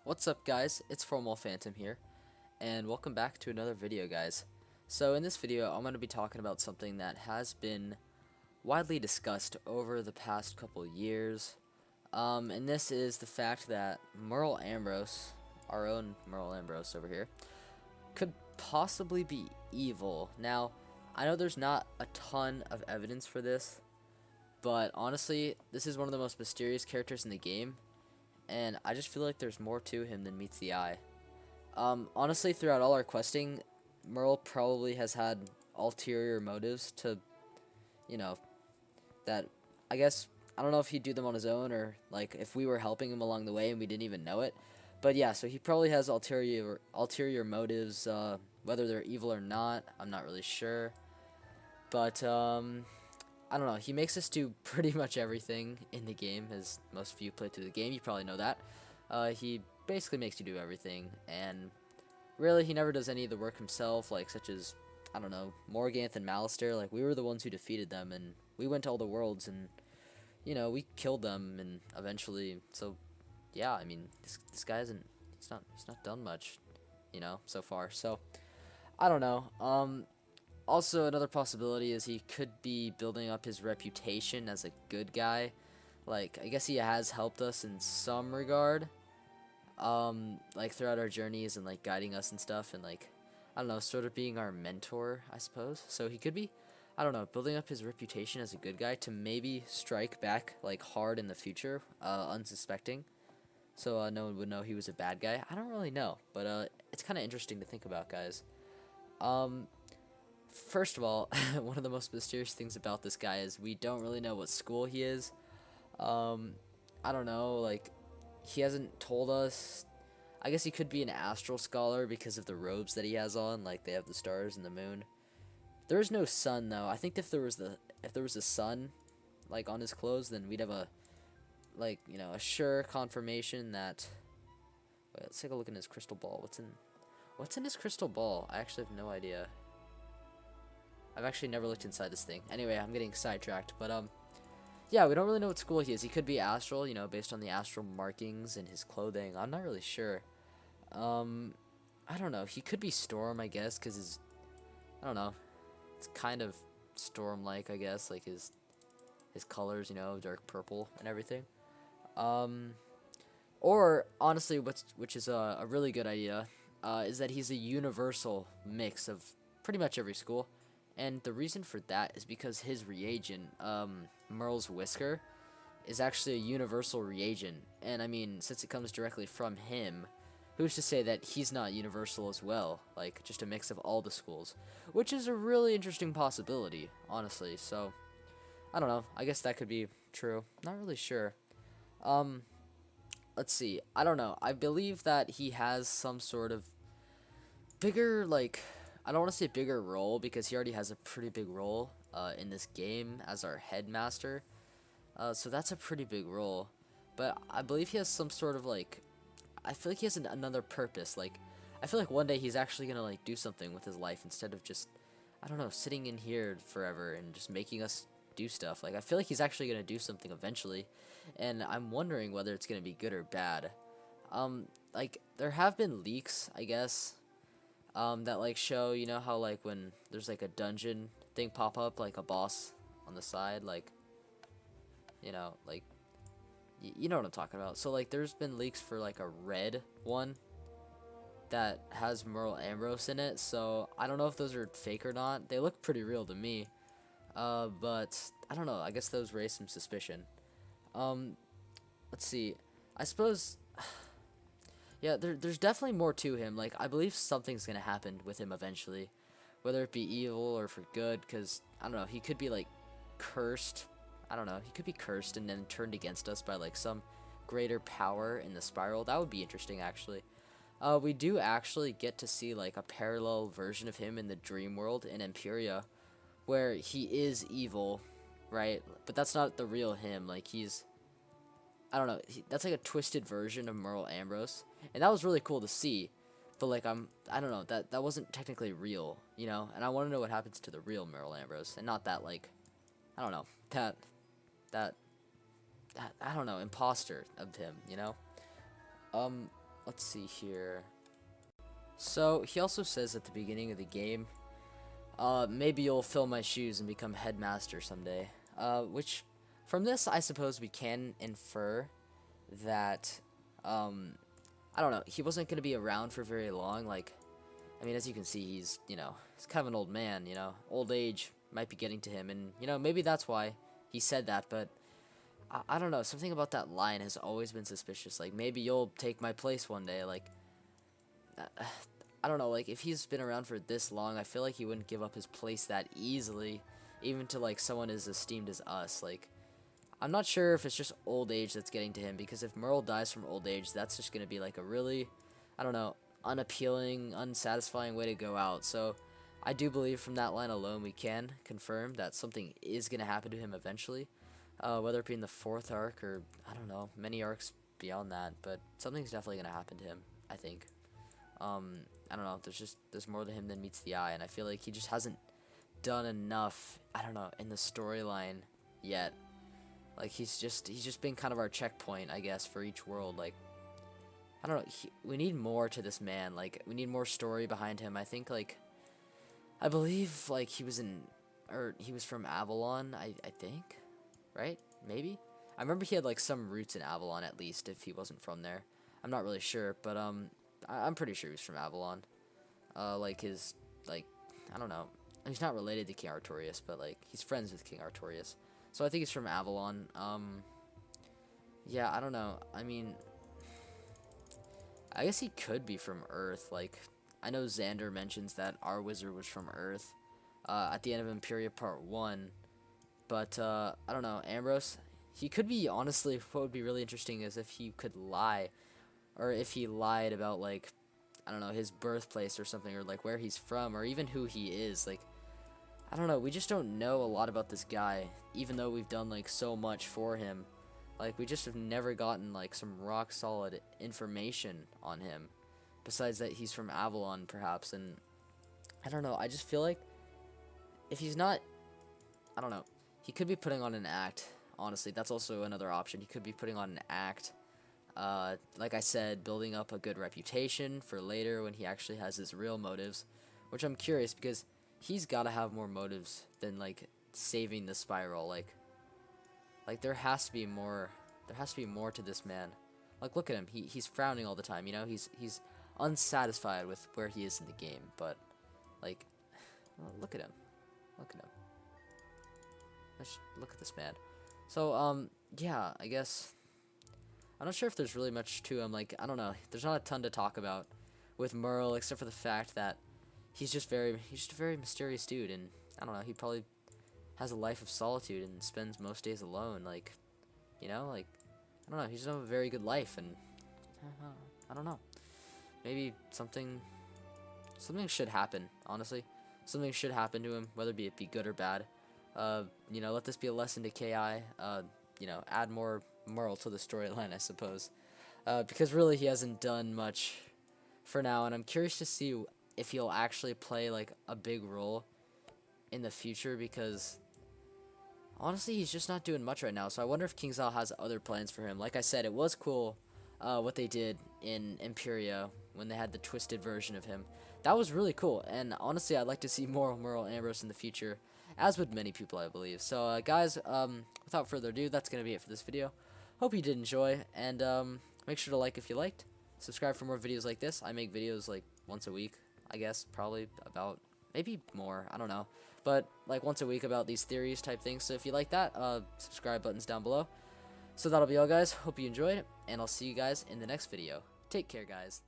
What's up guys, it's Formal Phantom here, and welcome back to another video guys. So in this video I'm going to be talking about something that has been widely discussed over the past couple years, and this is the fact that Merle Ambrose, our own Merle Ambrose over here, could possibly be evil. Now, I know there's not a ton of evidence for this, but honestly, this is one of the most mysterious characters in the game, and I just feel like there's more to him than meets the eye. Honestly, throughout all our questing, Merle probably has had ulterior motives to, you know, that I guess, I don't know if he'd do them on his own or like if we were helping him along the way and we didn't even know it. But yeah, so he probably has ulterior motives, whether they're evil or not, I'm not really sure. But I don't know, he makes us do pretty much everything in the game, as most of you play through the game, you probably know that. He basically makes you do everything, and really, he never does any of the work himself, like such as, I don't know, Morganth and Malistair. Like, we were the ones who defeated them, and we went to all the worlds, and, you know, we killed them, and eventually, so, yeah, I mean, this guy isn't, he's not done much, you know, so far, so, I don't know. Also, another possibility is he could be building up his reputation as a good guy. Like, I guess he has helped us in some regard, like throughout our journeys and like guiding us and stuff, and like, I don't know, sort of being our mentor, I suppose. So he could be, I don't know, building up his reputation as a good guy to maybe strike back like hard in the future, unsuspecting. So no one would know he was a bad guy. I don't really know, but it's kind of interesting to think about, guys. Um, First of all, one of the most mysterious things about this guy is we don't really know what school he is. Um, I don't know, like, he hasn't told us. I guess he could be an astral scholar because of the robes that he has on, like they have the stars and the moon. There is no sun though. I think if there was a sun like on his clothes, then we'd have a, like, you know, a sure confirmation that. Wait, let's take a look in his crystal ball. What's in his crystal ball? I actually have no idea. I've actually never looked inside this thing. Anyway, I'm getting sidetracked, but yeah, we don't really know what school he is. He could be astral, you know, based on the astral markings and his clothing. I'm not really sure. I don't know. He could be Storm, I guess, because I don't know. It's kind of Storm-like, I guess, like his colors, you know, dark purple and everything. Um, or honestly, which is a really good idea, is that he's a universal mix of pretty much every school. And the reason for that is because his reagent, Merle's Whisker, is actually a universal reagent. And I mean, since it comes directly from him, who's to say that he's not universal as well? Like, just a mix of all the schools. Which is a really interesting possibility, honestly. So, I don't know. I guess that could be true. Not really sure. Um, let's see. I don't know. I believe that he has some sort of bigger, like, I don't want to say bigger role because he already has a pretty big role in this game as our headmaster. So that's a pretty big role. But I believe he has some sort of like, I feel like he has another purpose. Like, I feel like one day he's actually gonna like do something with his life instead of just, I don't know, sitting in here forever and just making us do stuff. Like, I feel like he's actually gonna do something eventually, and I'm wondering whether it's gonna be good or bad. Like, there have been leaks, I guess, that like show, you know how like when there's like a dungeon thing pop up, like a boss on the side, like, you know, like, you know what I'm talking about. So like there's been leaks for like a red one that has Merle Ambrose in it, so I don't know if those are fake or not. They look pretty real to me, but I don't know, I guess those raise some suspicion. um let's see, I suppose. Yeah, there's definitely more to him. Like, I believe something's gonna happen with him eventually, whether it be evil or for good. Cause I don't know, he could be like cursed. I don't know, he could be cursed and then turned against us by like some greater power in the spiral. That would be interesting, actually. We do actually get to see like a parallel version of him in the dream world in Imperia, where he is evil, right? But that's not the real him. Like, he's, I don't know. That's like a twisted version of Merle Ambrose, and that was really cool to see. But like, I don't know, that wasn't technically real, you know. And I want to know what happens to the real Merle Ambrose, and not that, like, I don't know, that I don't know, imposter of him, you know. Um, let's see here. So he also says at the beginning of the game, maybe you'll fill my shoes and become headmaster someday. Which, from this, I suppose we can infer that, I don't know, he wasn't going to be around for very long. Like, I mean, as you can see, he's kind of an old man, old age might be getting to him, and, maybe that's why he said that, but I don't know, something about that line has always been suspicious. Like, maybe you'll take my place one day. Like, I don't know, like, if he's been around for this long, I feel like he wouldn't give up his place that easily, even to, like, someone as esteemed as us. Like, I'm not sure if it's just old age that's getting to him, because if Merle dies from old age, that's just going to be, like, a really, I don't know, unappealing, unsatisfying way to go out. So, I do believe from that line alone, we can confirm that something is going to happen to him eventually. Whether it be in the 4th arc or, I don't know, many arcs beyond that, but something's definitely going to happen to him, I think. I don't know, there's more to him than meets the eye, and I feel like he just hasn't done enough, I don't know, in the storyline yet. Like, he's just been kind of our checkpoint, I guess, for each world. Like, I don't know, we need more to this man. Like, we need more story behind him. I think, like, I believe, like, he was from Avalon, I think. Right? Maybe? I remember he had, like, some roots in Avalon, at least, if he wasn't from there. I'm not really sure, but, I'm pretty sure he's from Avalon. Like, I don't know. He's not related to King Artorias, but, like, he's friends with King Artorias. So I think he's from Avalon. Yeah, I don't know. I mean, I guess he could be from Earth. Like, I know Xander mentions that our wizard was from Earth, at the end of Imperia Part 1. But, I don't know, Ambrose, he could be, honestly, what would be really interesting is if he could lie, or if he lied about, like, I don't know, his birthplace or something, or, like, where he's from, or even who he is. Like, I don't know, we just don't know a lot about this guy, even though we've done, like, so much for him. Like, we just have never gotten, like, some rock-solid information on him, besides that he's from Avalon, perhaps, and I don't know, I just feel like if he's not, I don't know, he could be putting on an act. Honestly, that's also another option. He could be putting on an act. Like I said, building up a good reputation for later when he actually has his real motives. Which I'm curious, because he's got to have more motives than, like, saving the spiral. Like there has to be more. There has to be more to this man. Like, look at him. He's frowning all the time. He's unsatisfied with where he is in the game. But, like, well, look at him. Look at him. Let's look at this man. So, yeah, I guess I'm not sure if there's really much to him. Like, I don't know. There's not a ton to talk about with Merle, except for the fact that he's just a very mysterious dude, and I don't know. He probably has a life of solitude and spends most days alone. Like, like, I don't know. He's living a very good life, and I don't know. Maybe something should happen. Honestly, something should happen to him, whether it be good or bad. Let this be a lesson to KI. Add more Merle to the storyline, I suppose. Because really he hasn't done much for now, and I'm curious to see if he'll actually play, like, a big role in the future, because honestly he's just not doing much right now. So I wonder if KingsIsle has other plans for him. Like I said, it was cool what they did in Imperia when they had the twisted version of him. That was really cool, and honestly I'd like to see more Merle Ambrose in the future, as would many people, I believe. So, guys, without further ado, that's going to be it for this video. Hope you did enjoy, and make sure to like if you liked. Subscribe for more videos like this. I make videos, like, once a week, I guess, probably about, maybe more, I don't know. But, like, once a week about these theories type things. So if you like that, subscribe button's down below. So that'll be all, guys. Hope you enjoyed, and I'll see you guys in the next video. Take care, guys.